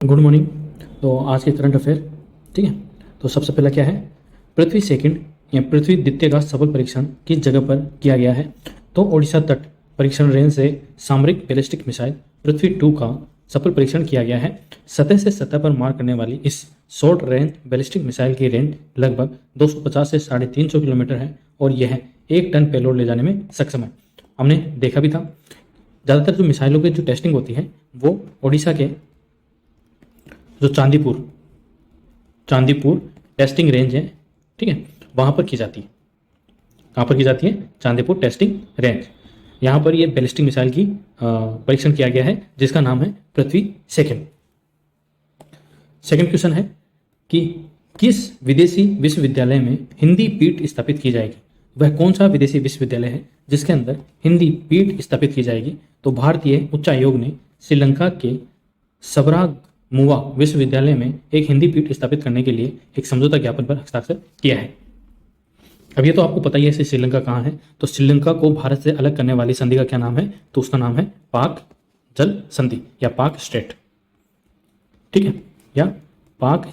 Good morning. तो आज के करंट अफेयर, ठीक है। तो सबसे पहला क्या है, पृथ्वी सेकंड या पृथ्वी द्वितीय का सफल परीक्षण किस जगह पर किया गया है। तो ओडिशा तट परीक्षण रेंज से सामरिक बैलिस्टिक मिसाइल पृथ्वी 2 का सफल परीक्षण किया गया है। सतह से सतह पर मार करने वाली इस शॉर्ट रेंज बैलिस्टिक मिसाइल की रेंज लगभग 250 से 350 किलोमीटर है और यह 1 टन पेलोड ले जाने में सक्षम है। हमने देखा भी था, ज़्यादातर जो मिसाइलों की जो टेस्टिंग होती है वो ओडिशा के जो चांदीपुर टेस्टिंग रेंज है, ठीक है, वहाँ पर की जाती है। कहाँ पर की जाती है? Chandipur testing range. यहाँ पर ये बैलिस्टिक मिसाइल की परीक्षण किया गया है जिसका नाम है पृथ्वी सेकंड। सेकंड क्वेश्चन है कि किस विदेशी विश्वविद्यालय में हिंदी पीठ स्थापित की जाएगी। वह कौन सा विदेशी विश्वविद्यालय है जिसके अंदर हिंदी पीठ स्थापित की जाएगी। तो भारतीय उच्च आयोग ने श्रीलंका के सबरामुवा विश्वविद्यालय में एक हिंदी पीठ स्थापित करने के लिए एक समझौता ज्ञापन पर हस्ताक्षर किया है। अब ये तो आपको पता ही है श्रीलंका कहाँ है। तो श्रीलंका को भारत से अलग करने वाली संधि का क्या नाम है? तो उसका नाम है पाक जल संधि या पाक स्ट्रेट, ठीक है, या पाक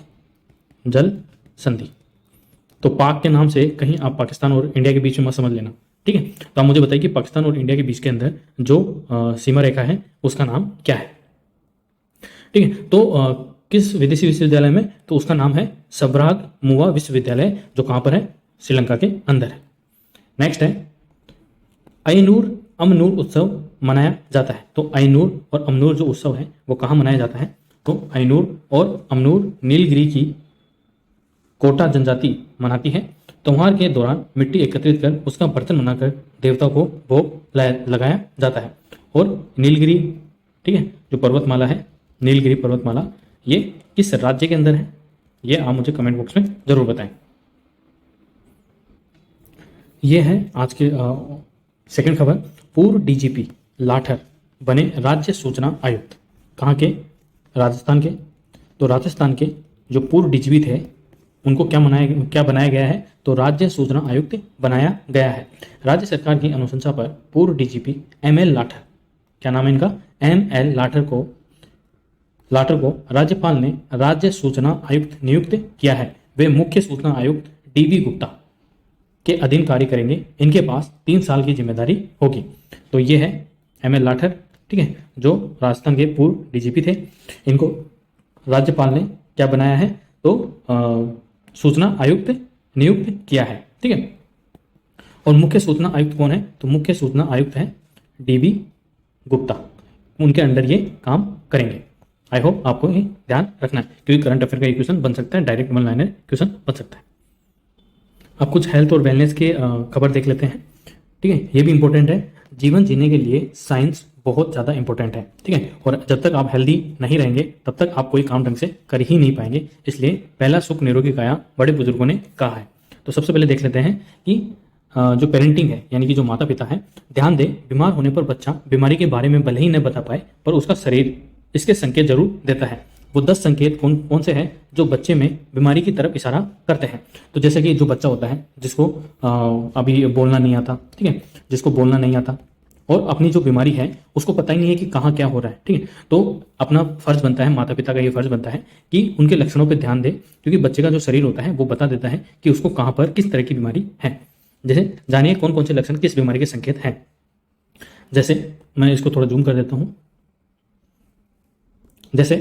जल संधि। तो पाक के नाम से कहीं आप पाकिस्तान और इंडिया के बीच में मत समझ लेना, ठीक है। तो आप मुझे बताइए कि पाकिस्तान और इंडिया के बीच के अंदर जो सीमा रेखा है उसका नाम क्या है, ठीक है। तो किस विदेशी विश्वविद्यालय में? तो उसका नाम है सबरामुवा विश्वविद्यालय, जो कहाँ पर है? श्रीलंका के अंदर है। नेक्स्ट है अयनूर अमनूर उत्सव मनाया जाता है। तो अयनूर और अमनूर जो उत्सव है वो कहाँ मनाया जाता है? तो अयनूर और अमनूर नीलगिरी की कोटा जनजाति मनाती है। त्योहार के दौरान मिट्टी एकत्रित कर उसका बर्तन बनाकर देवताओं को भोग लगाया जाता है। और नीलगिरी, ठीक है, जो पर्वतमाला है, नीलगिरी पर्वतमाला, ये किस राज्य के अंदर है? ये आप मुझे कमेंट बॉक्स में जरूर बताएं। ये है आज के सेकंड खबर। पूर्व डीजीपी लाठर बने राज्य सूचना आयुक्त। कहाँ के? राजस्थान के। तो राजस्थान के जो पूर्व डीजीपी थे उनको क्या बनाया गया है? तो राज्य सूचना आयुक्त बनाया गया है। राज्य सरकार की अनुशंसा पर पूर्व डीजीपी ML लाठर, क्या नाम है इनका? ML लाठर को राज्यपाल ने राज्य सूचना आयुक्त नियुक्त किया है। वे मुख्य सूचना आयुक्त DB गुप्ता के अधीन कार्य करेंगे। इनके पास 3 साल की जिम्मेदारी होगी। तो ये है ML लाठर, ठीक है, जो राजस्थान के पूर्व डीजीपी थे। इनको राज्यपाल ने क्या बनाया है? तो सूचना आयुक्त नियुक्त किया है, ठीक है। और मुख्य सूचना आयुक्त कौन है? तो मुख्य सूचना आयुक्त है DB गुप्ता। उनके अंडर ये काम करेंगे। आई होप आपको ये ध्यान रखना है क्योंकि करंट अफेयर का ये क्वेश्चन बन सकता है, डायरेक्ट वन लाइनर क्वेश्चन बन सकता है। अब कुछ हेल्थ और वेलनेस के खबर देख लेते हैं, ठीक है। ये भी इंपॉर्टेंट है। जीवन जीने के लिए साइंस बहुत ज़्यादा इंपॉर्टेंट है, ठीक है। और जब तक आप हेल्दी नहीं रहेंगे तब तक आप कोई काम ढंग से कर ही नहीं पाएंगे। इसलिए पहला सुख निरोगी काया बड़े बुजुर्गों ने कहा है। तो सबसे पहले देख लेते हैं कि जो पेरेंटिंग है, यानी कि जो माता पिता है, ध्यान दें बीमार होने पर बच्चा बीमारी के बारे में भले ही न बता पाए पर उसका शरीर इसके संकेत जरूर देता है। वो 10 संकेत कौन से हैं जो बच्चे में बीमारी की तरफ इशारा करते हैं। तो जैसे कि जो बच्चा होता है जिसको अभी बोलना नहीं आता, ठीक है, जिसको बोलना नहीं आता और अपनी जो बीमारी है उसको पता ही नहीं है कि कहाँ क्या हो रहा है, ठीक है। तो अपना फर्ज बनता है, माता पिता का ये फर्ज बनता है कि उनके लक्षणों पर ध्यान दे, क्योंकि बच्चे का जो शरीर होता है वो बता देता है कि उसको कहाँ पर किस तरह की बीमारी है। जैसे जानिए कौन कौन से लक्षण किस बीमारी के संकेत हैं। जैसे मैं इसको थोड़ा जूम कर देता हूँ। जैसे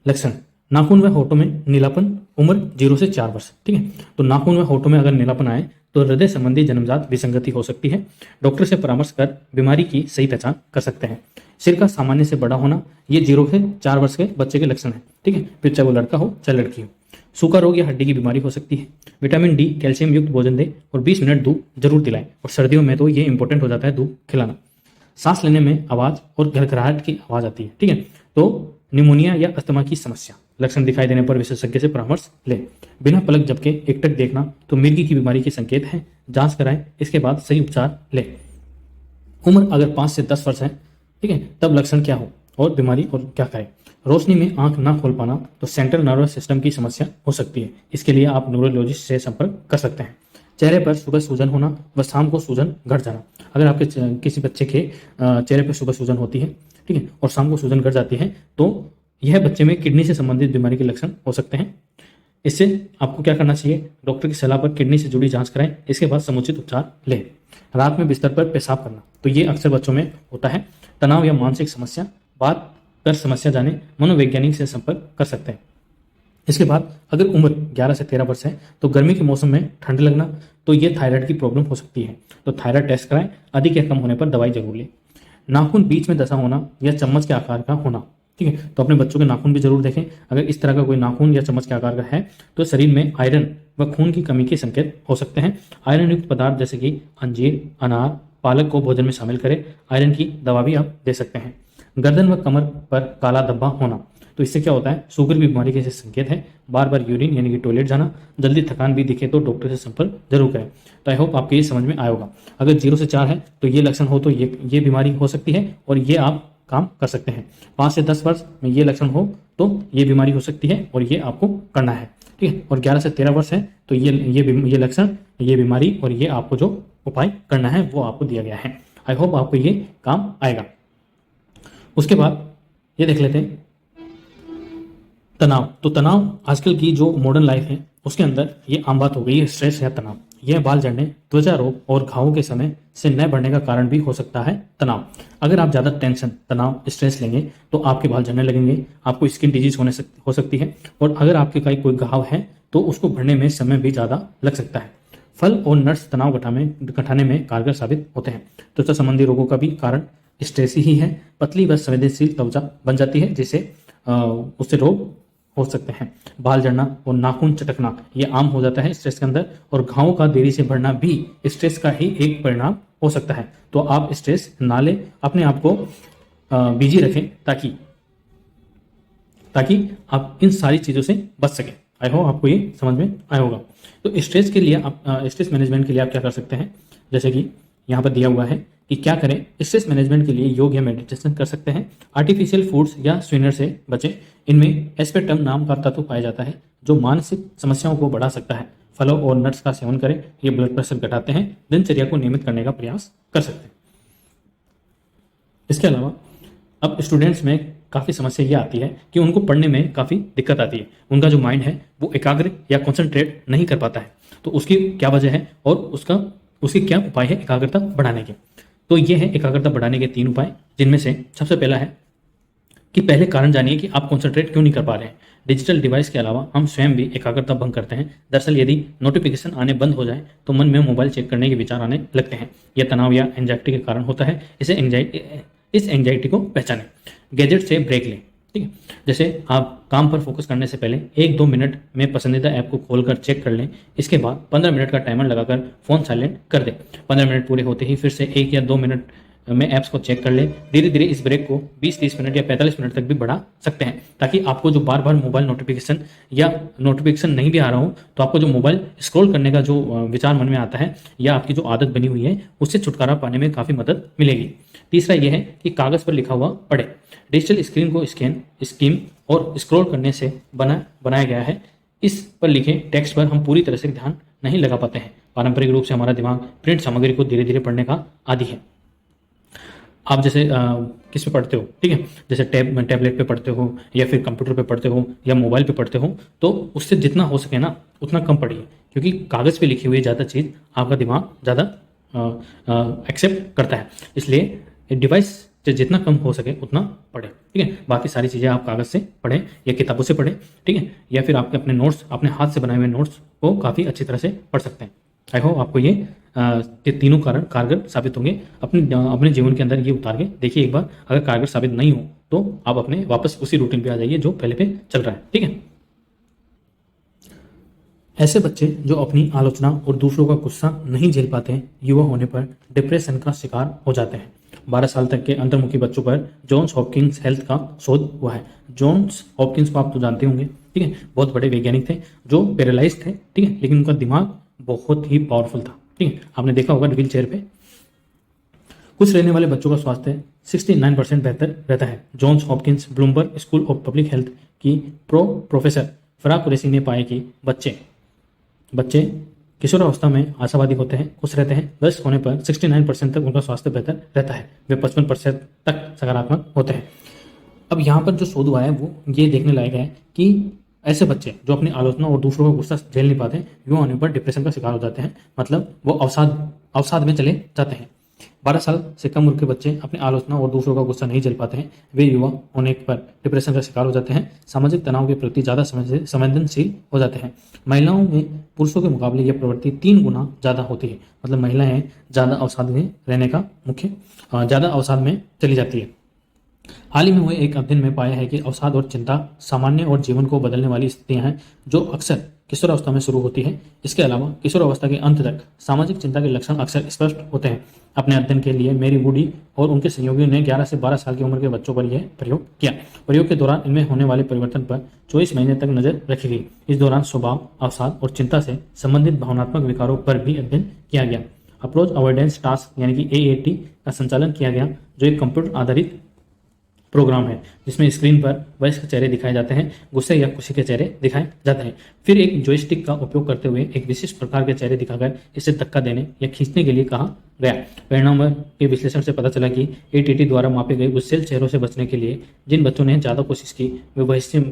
लक्षण, नाखून व होठों में नीलापन, उम्र 0 से 4 वर्ष, ठीक है। तो नाखून व होठों में अगर नीलापन आए तो हृदय संबंधी जन्मजात विसंगति हो सकती है। डॉक्टर से परामर्श कर बीमारी की सही पहचान कर सकते हैं। सिर का सामान्य से बड़ा होना, ये 0 से 4 वर्ष के बच्चे के लक्षण है, ठीक है, फिर चाहे वो लड़का हो चाहे लड़की हो। सूखा रोग या हड्डी की बीमारी हो सकती है। विटामिन D कैल्शियम युक्त भोजन दें और 20 मिनट दूध जरूर दिलाएं। और सर्दियों में तो ये इंपॉर्टेंट हो जाता है दूध खिलाना। सांस लेने में आवाज और घरघराहट की आवाज आती है, ठीक है। तो निमोनिया या अस्थमा की समस्या, लक्षण दिखाई देने पर विशेषज्ञ से परामर्श लें। बिना पलक झपके एकटक देखना तो मिर्गी की बीमारी के संकेत हैं। जांच कराएं, इसके बाद सही उपचार लें। उम्र अगर 5 से 10 वर्ष है, ठीक है, तब लक्षण क्या हो और बीमारी और क्या करें। रोशनी में आंख ना खोल पाना तो सेंट्रल नर्वस सिस्टम की समस्या हो सकती है। इसके लिए आप न्यूरोलॉजिस्ट से संपर्क कर सकते हैं। चेहरे पर सुबह सूजन होना व शाम को सूजन घट जाना। अगर आपके किसी बच्चे के चेहरे पर सुबह सूजन होती है, ठीक है, और शाम को सूजन घट जाती है तो यह बच्चे में किडनी से संबंधित बीमारी के लक्षण हो सकते हैं। इससे आपको क्या करना चाहिए, डॉक्टर की सलाह पर किडनी से जुड़ी जांच कराएं, इसके बाद समुचित उपचार लें। रात में बिस्तर पर पेशाब करना, तो ये अक्सर बच्चों में होता है। तनाव या मानसिक समस्या, बात कर समस्या जाने मनोवैज्ञानिक से संपर्क कर सकते हैं। इसके बाद अगर उम्र 11 से 13 वर्ष है तो गर्मी के मौसम में ठंड लगना, तो ये थायराइड की प्रॉब्लम हो सकती है, तो थायराइड टेस्ट कराएं। अधिक या कम होने पर दवाई जरूर लें। नाखून बीच में दसा होना या चम्मच के आकार का होना, ठीक है, तो अपने बच्चों के नाखून भी जरूर देखें। अगर इस तरह का कोई नाखून या चम्मच के आकार का है तो शरीर में आयरन व खून की कमी के संकेत हो सकते हैं। आयरन युक्त पदार्थ जैसे कि अंजीर, अनार, पालक को भोजन में शामिल करें। आयरन की दवा भी आप दे सकते हैं। गर्दन व कमर पर काला धब्बा होना, तो इससे क्या होता है, शुगर की बीमारी के संकेत है। बार बार यूरिन यानी कि टॉयलेट जाना, जल्दी थकान भी दिखे तो डॉक्टर से संपर्क जरूर करें। तो आई होप आपको ये समझ में आया होगा। अगर 0 से 4 है तो ये लक्षण हो तो ये बीमारी हो सकती है और ये आप काम कर सकते हैं। 5 से 10 वर्ष में ये लक्षण हो तो ये बीमारी हो सकती है और ये आपको करना है, ठीक है। और 11 से 13 वर्ष है तो ये लक्षण, ये बीमारी और ये आपको जो उपाय करना है वो आपको दिया गया है। आई होप आपको ये काम आएगा। उसके बाद ये देख लेते हैं तनाव। तो तनाव आजकल की जो मॉडर्न लाइफ है उसके अंदर ये आम बात हो गई है, स्ट्रेस या तनाव। यह बाल झड़ने, त्वचा रोग और घावों के समय से न बढ़ने का कारण भी हो सकता है तनाव। अगर आप ज़्यादा टेंशन, तनाव, स्ट्रेस लेंगे तो आपके बाल झड़ने लगेंगे, आपको स्किन डिजीज हो सकती है और अगर आपके कहीं कोई घाव है तो उसको भरने में समय भी ज़्यादा लग सकता है। फल और नट्स तनाव घटाने में कारगर साबित होते हैं। त्वचा संबंधी रोगों का भी कारण स्ट्रेस ही है। पतली व संवेदनशील त्वचा बन जाती है जिससे उससे रोग हो सकते हैं। बाल झड़ना और नाखून चटकना ये आम हो जाता है स्ट्रेस के अंदर, और घावों का देरी से बढ़ना भी स्ट्रेस का ही एक परिणाम हो सकता है। तो आप स्ट्रेस ना लें, अपने आप को बिजी रखें ताकि आप इन सारी चीज़ों से बच सकें। आई होप आपको ये समझ में आया होगा। तो स्ट्रेस के लिए आप स्ट्रेस मैनेजमेंट के लिए आप क्या कर सकते हैं, जैसे कि यहाँ पर दिया हुआ है कि क्या करें। स्ट्रेस मैनेजमेंट के लिए योग या मेडिटेशन कर सकते हैं। आर्टिफिशियल फूड्स या स्वीनर से बचें, इनमें एस्पेर्टम नाम का तत्व पाया जाता है जो मानसिक समस्याओं को बढ़ा सकता है। फलों और नट्स का सेवन करें, ये ब्लड प्रेशर घटाते हैं। दिनचर्या को नियमित करने का प्रयास कर सकते हैं। इसके अलावा अब स्टूडेंट्स में काफ़ी समस्या ये आती है कि उनको पढ़ने में काफ़ी दिक्कत आती है। उनका जो माइंड है वो एकाग्र या कॉन्सेंट्रेट नहीं कर पाता है। तो उसकी क्या वजह है और उसके क्या उपाय है एकाग्रता बढ़ाने के। तो ये है एकाग्रता बढ़ाने के 3 उपाय, जिनमें से सबसे पहला है कि पहले कारण जानिए कि आप कॉन्सेंट्रेट क्यों नहीं कर पा रहे हैं। डिजिटल डिवाइस के अलावा हम स्वयं भी एकाग्रता भंग करते हैं। दरअसल यदि नोटिफिकेशन आने बंद हो जाए तो मन में मोबाइल चेक करने के विचार आने लगते हैं। यह तनाव या एंजाइटी के कारण होता है। इस एंजाइटी को पहचानें। गैजेट से ब्रेक लें, ठीक है। जैसे आप काम पर फोकस करने से पहले 1-2 मिनट में पसंदीदा ऐप को खोलकर चेक कर लें। इसके बाद 15 मिनट का टाइमर लगाकर फ़ोन साइलेंट कर दें। 15 मिनट पूरे होते ही फिर से 1 या 2 मिनट में ऐप्स को चेक कर लें। धीरे धीरे इस ब्रेक को 20-30 मिनट या 45 मिनट तक भी बढ़ा सकते हैं, ताकि आपको जो बार बार मोबाइल नोटिफिकेशन नहीं भी आ रहा हो तो आपको जो मोबाइल स्क्रॉल करने का जो विचार मन में आता है या आपकी जो आदत बनी हुई है उससे छुटकारा पाने में काफ़ी मदद मिलेगी। तीसरा यह है कि कागज़ पर लिखा हुआ पढ़ें। डिजिटल स्क्रीन को स्कीम और स्क्रॉल करने से बनाया गया है। इस पर लिखे टेक्स्ट पर हम पूरी तरह से ध्यान नहीं लगा पाते हैं। पारंपरिक रूप से हमारा दिमाग प्रिंट सामग्री को धीरे धीरे पढ़ने का आदी है। आप जैसे किस पे पढ़ते हो, ठीक है, जैसे टैबलेट पे पढ़ते हो या फिर कंप्यूटर पे पढ़ते हो या मोबाइल पे पढ़ते हो, तो उससे जितना हो सके ना उतना कम पढ़िए, क्योंकि कागज़ पे लिखी हुई ज़्यादा चीज़ आपका दिमाग ज़्यादा एक्सेप्ट करता है। इसलिए डिवाइस से जितना कम हो सके उतना पढ़ें, ठीक है। बाकी सारी चीज़ें आप कागज़ से पढ़ें या किताबों से पढ़ें, ठीक है, या फिर आपके अपने नोट्स, अपने हाथ से बनाए हुए नोट्स को काफ़ी अच्छी तरह से पढ़ सकते हैं। आई होप आपको ये तीनों कारण कारगर साबित होंगे। अपने जीवन के अंदर ये उतार के देखिए एक बार। अगर कारगर साबित नहीं हो तो आप अपने वापस उसी रूटीन पे आ जाइए जो पहले पे चल रहा है, ठीक है। ऐसे बच्चे जो अपनी आलोचना और दूसरों का गुस्सा नहीं झेल पाते हैं, युवा होने पर डिप्रेशन का शिकार हो जाते हैं। 12 साल तक के अंतर्मुखी बच्चों पर जॉन्स हॉपकिंस हेल्थ का शोध हुआ है। जॉन्स हॉपकिंस को आप तो जानते होंगे, ठीक है, बहुत बड़े वैज्ञानिक थे जो पैरालाइज थे, ठीक है, लेकिन उनका दिमाग बहुत ही पावरफुल था, ठीक है। आपने देखा होगा व्हील चेयर पे। खुश रहने वाले बच्चों का स्वास्थ्य 69% बेहतर रहता है। Johns Hopkins Bloomberg School of Public Health की प्रोफेसर फराह कुरैशी ने पाया कि बच्चे किशोरावस्था में आशावादी होते हैं, खुश रहते हैं। वयस्क होने पर 69% तक उनका स्वास्थ्य बेहतर रहता है। वे 55% तक सकारात्मक होते हैं। अब यहाँ पर जो शोध हुआ है वो ये देखने लायक है कि ऐसे बच्चे जो अपनी आलोचना और दूसरों का गुस्सा झेल नहीं पाते, युवा होने पर डिप्रेशन का शिकार हो जाते हैं, मतलब वो अवसाद में चले जाते हैं। 12 साल से कम उम्र के बच्चे अपनी आलोचना और दूसरों का गुस्सा नहीं झेल पाते हैं, वे युवा होने पर डिप्रेशन का शिकार हो जाते हैं, सामाजिक तनाव के प्रति ज़्यादा संवेदनशील हो जाते हैं। महिलाओं में पुरुषों के मुकाबले यह प्रवृत्ति 3 गुना ज़्यादा होती है, मतलब महिलाएं ज़्यादा अवसाद में रहने का ज़्यादा अवसाद में चली जाती है। हाल ही में हुए एक अध्ययन में पाया है कि अवसाद और चिंता सामान्य और जीवन को बदलने वाली स्थितियां हैं जो अक्सर किशोरावस्था में शुरू होती है। इसके अलावा किशोरावस्था के अंत तक सामाजिक चिंता के लक्षण अक्सर स्पष्ट होते हैं। अपने अध्ययन के लिए मेरी वुडी और उनके सहयोगियों ने 11 से 12 साल की उम्र के बच्चों पर यह प्रयोग किया। प्रयोग के दौरान इनमें होने वाले परिवर्तन पर 24 महीने तक नजर रखी गई। इस दौरान स्वभाव, अवसाद और चिंता से संबंधित भावनात्मक विकारों पर भी अध्ययन किया गया। अप्रोच अवॉइडेंस टास्क यानी कि AAT का संचालन किया गया, जो एक कंप्यूटर आधारित प्रोग्राम है जिसमें स्क्रीन पर वयस्क चेहरे दिखाए जाते हैं, गुस्से या खुशी के चेहरे दिखाए जाते हैं। फिर एक जॉयस्टिक का उपयोग करते हुए एक विशिष्ट प्रकार के चेहरे दिखाकर इसे धक्का देने या खींचने के लिए कहा गया। परिणामों के विश्लेषण से पता चला कि ATT द्वारा मापे गए गुस्सेल चेहरों से बचने के लिए जिन बच्चों ने ज़्यादा कोशिश की वे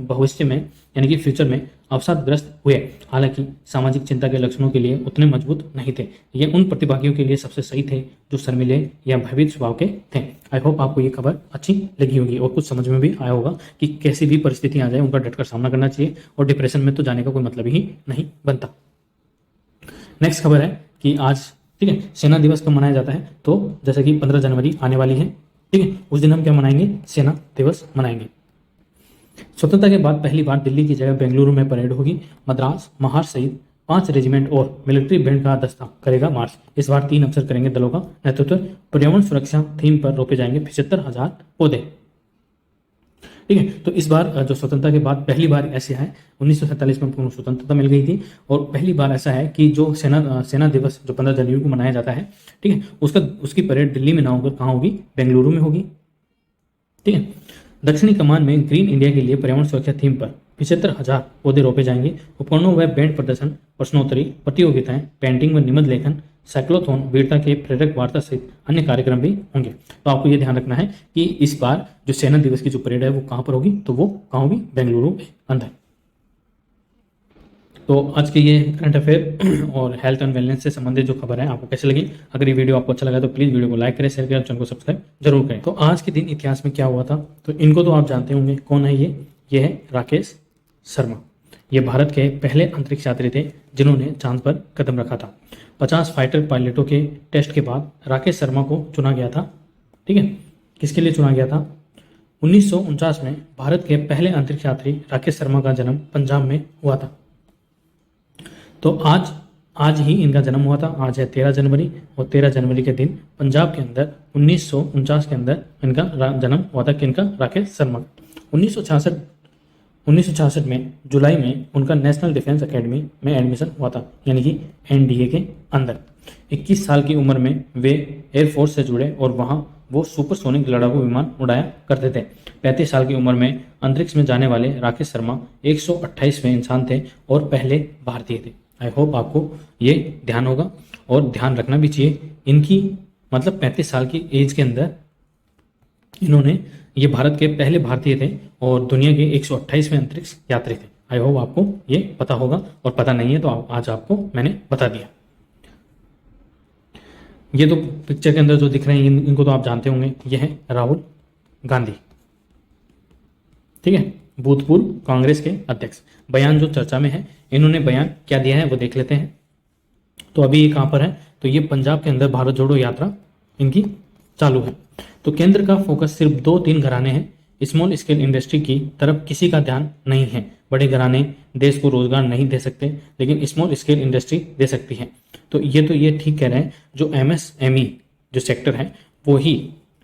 भविष्य में यानी कि फ्यूचर में अवसादग्रस्त हुए, हालांकि सामाजिक चिंता के लक्षणों के लिए उतने मजबूत नहीं थे। ये उन प्रतिभागियों के लिए सबसे सही थे जो शर्मीले या भयभीत स्वभाव के थे। आई होप आपको ये खबर अच्छी लगी होगी और कुछ समझ में भी आया होगा कि कैसी भी परिस्थिति आ जाए उनका डटकर सामना करना चाहिए और डिप्रेशन में तो जाने का कोई मतलब ही नहीं बनता। नेक्स्ट खबर है कि आज ठीक है सेना दिवस कब मनाया जाता है, तो जैसे कि 15 जनवरी आने वाली है, ठीक है, उस दिन हम क्या मनाएंगे, सेना दिवस मनाएंगे। स्वतंत्रता के बाद पहली बार दिल्ली की जगह बेंगलुरु में परेड होगी। मद्रास, महार सहित 5 रेजिमेंट और मिलिट्री बैंड का दस्ता करेगा मार्च। इस बार 3 अफसर करेंगे दलों का नेतृत्व। पर्यावरण सुरक्षा थीम पर रोपे जाएंगे 75,000 पौधे। ठीक है, तो इस बार जो स्वतंत्रता के बाद पहली बार ऐसा है, 1947 में पूर्ण स्वतंत्रता मिल गई थी और पहली बार ऐसा है कि जो सेना दिवस जो 15 जनवरी को मनाया जाता है, ठीक है, उसकी परेड दिल्ली में ना होकर कहाँ होगी, बेंगलुरु में होगी। ठीक है, दक्षिणी कमान में ग्रीन इंडिया के लिए पर्यावरण सुरक्षा थीम पर 75,000 पौधे रोपे जाएंगे। उपकरणों व बैंड प्रदर्शन, प्रश्नोत्तरी प्रतियोगिताएं, पेंटिंग व निबंध लेखन, साइक्लोथॉन, वीरता के प्रेरक वार्ता सहित अन्य कार्यक्रम भी होंगे। तो आपको यह ध्यान रखना है कि इस बार जो सेना दिवस की जो परेड है वो कहाँ पर होगी, तो वो कहाँ होगी, बेंगलुरु के अंदर। तो आज के ये करंट अफेयर और हेल्थ एंड वेलनेस से संबंधित जो खबर है आपको कैसे लगी। अगर ये वीडियो आपको अच्छा लगा तो प्लीज़ वीडियो को लाइक करें, शेयर करें और चैनल को सब्सक्राइब जरूर करें। तो आज के दिन इतिहास में क्या हुआ था, तो इनको तो आप जानते होंगे, कौन है ये है राकेश शर्मा। ये भारत के पहले अंतरिक्ष यात्री थे जिन्होंने चांद पर कदम रखा था। 50 फाइटर पायलटों के टेस्ट के बाद राकेश शर्मा को चुना गया था। ठीक है, किसके लिए चुना गया था, 1949 में भारत के पहले अंतरिक्ष यात्री राकेश शर्मा का जन्म पंजाब में हुआ था। तो आज ही इनका जन्म हुआ था। आज है 13 जनवरी और 13 जनवरी के दिन पंजाब के अंदर 1949 के अंदर इनका जन्म हुआ था। किनका, राकेश शर्मा। 1966 में जुलाई में उनका नेशनल डिफेंस एकेडमी में एडमिशन हुआ था, यानी कि NDA के अंदर। 21 साल की उम्र में वे एयरफोर्स से जुड़े और वहां वो सुपरसोनिक लड़ाकू विमान उड़ाया करते थे। 35 साल की उम्र में अंतरिक्ष में जाने वाले राकेश शर्मा 128वें इंसान थे और पहले भारतीय थे। आई होप आपको ये ध्यान होगा और ध्यान रखना भी चाहिए। इनकी मतलब 35 साल की एज के अंदर इन्होंने, ये भारत के पहले भारतीय थे और दुनिया के 128वें अंतरिक्ष यात्री थे। आई होप आपको ये पता होगा और पता नहीं है तो आज आपको मैंने बता दिया। ये तो पिक्चर के अंदर जो दिख रहे हैं इनको तो आप जानते होंगे, ये है राहुल गांधी। ठीक है, भूतपूर्व कांग्रेस के अध्यक्ष। बयान जो चर्चा में है, इन्होंने बयान क्या दिया है वो देख लेते हैं। तो अभी ये कहां पर है, तो ये पंजाब के अंदर भारत जोड़ो यात्रा इनकी चालू है। तो केंद्र का फोकस सिर्फ 2-3 घराने हैं। स्मॉल स्केल इंडस्ट्री की तरफ किसी का ध्यान नहीं है। बड़े घराने देश को रोजगार नहीं दे सकते, लेकिन स्मॉल स्केल इंडस्ट्री दे सकती है। तो ये ठीक कह रहे हैं, जो MSME जो सेक्टर है वो ही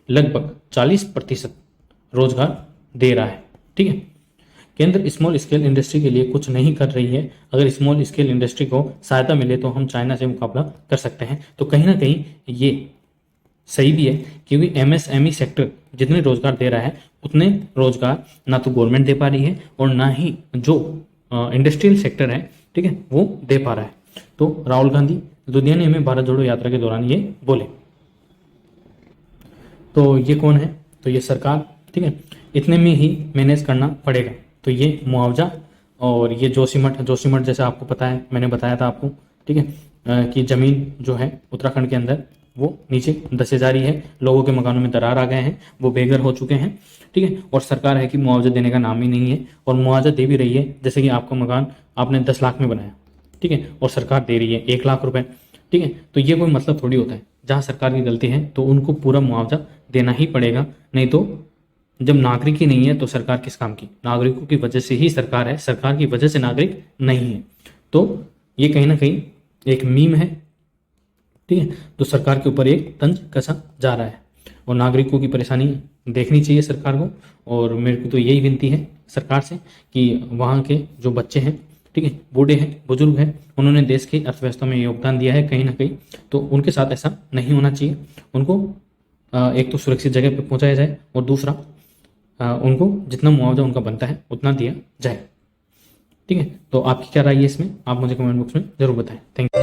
लगभग 40% रोजगार दे रहा है। ठीक है, केंद्र स्मॉल स्केल इंडस्ट्री के लिए कुछ नहीं कर रही है। अगर स्मॉल स्केल इंडस्ट्री को सहायता मिले तो हम चाइना से मुकाबला कर सकते हैं। तो कहीं ना कहीं ये सही भी है, क्योंकि MSME सेक्टर जितने रोजगार दे रहा है उतने रोजगार ना तो गवर्नमेंट दे पा रही है और ना ही जो इंडस्ट्रियल सेक्टर है, ठीक है, वो दे पा रहा है। तो राहुल गांधी लुधियाना में भारत जोड़ो यात्रा के दौरान ये बोले। तो ये कौन है, तो ये सरकार। ठीक है, इतने में ही मैनेज करना पड़ेगा। तो ये मुआवजा और ये जोशीमठ जैसे आपको पता है, मैंने बताया था आपको, ठीक है, कि ज़मीन जो है उत्तराखंड के अंदर वो नीचे धंसे जा रही है, लोगों के मकानों में दरार आ गए हैं, वो बेघर हो चुके हैं, ठीक है, और सरकार है कि मुआवजा देने का नाम ही नहीं है, और मुआवजा दे भी रही है। जैसे कि आपका मकान आपने 10 लाख में बनाया, ठीक है, और सरकार दे रही है 1 लाख रुपए, ठीक है, तो ये कोई मतलब थोड़ी होता है। जहाँ सरकार की गलती है तो उनको पूरा मुआवजा देना ही पड़ेगा, नहीं तो जब नागरिक ही नहीं है तो सरकार किस काम की? नागरिकों की वजह से ही सरकार है, सरकार की वजह से नागरिक नहीं है। तो ये कहीं ना कहीं एक मीम है, ठीक है, तो सरकार के ऊपर एक तंज कसा जा रहा है और नागरिकों की परेशानी देखनी चाहिए सरकार को। और मेरे को तो यही विनती है सरकार से कि वहाँ के जो बच्चे हैं, ठीक है, बूढ़े हैं, बुजुर्ग हैं, उन्होंने देश की अर्थव्यवस्था में योगदान दिया है कहीं ना कहीं, तो उनके साथ ऐसा नहीं होना चाहिए। उनको एक तो सुरक्षित जगह पर पहुंचाया जाए और दूसरा उनको जितना मुआवजा उनका बनता है उतना दिया जाए, ठीक है। तो आपकी क्या राय है इसमें? आप मुझे कमेंट बॉक्स में जरूर बताएं। Thank you.